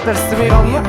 Жақтар істемей қалды ма?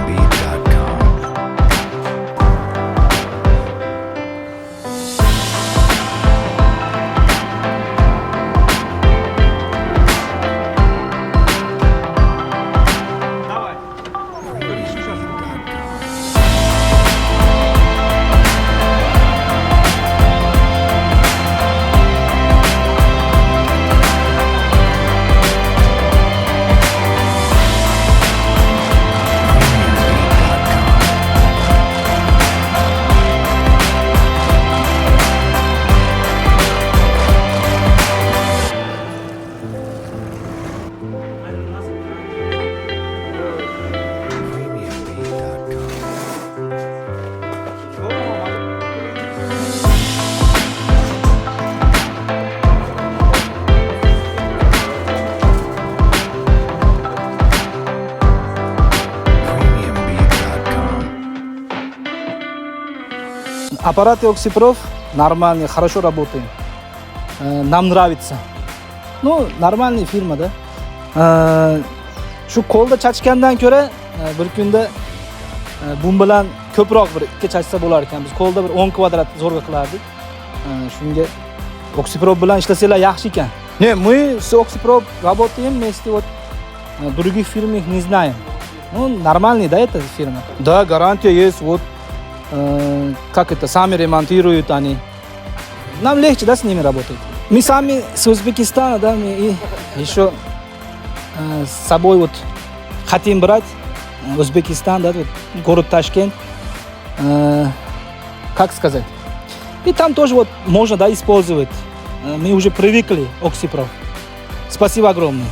Аппарат OxyProp нормальный, хорошо работает. Нам нравится. Ну, нормальная фирма, да. Şu kolda çachgandan ko'ra bir kunda bu bilan ko'proq bir ikki chachsa bo'lar ekan. Biz kolda bir 10 kvadrat zo'rg'a qilardik. Shunga OxyProp bilan ishlasanglar yaxshi ekan. Не, мы с OxyProp работаем вместе, вот других фирм их не знаем. Ну, нормальный, да, эта фирма. Да, гарантия есть, вот как это, сами ремонтируют они. Нам легче, да, с ними работать. Мы сами с Узбекистана, да, мы и еще с собой вот хотим брать Узбекистан, да, вот, город Ташкент. Как сказать? И там тоже вот можно, да, использовать. Мы уже привыкли OxyProp. Спасибо огромное.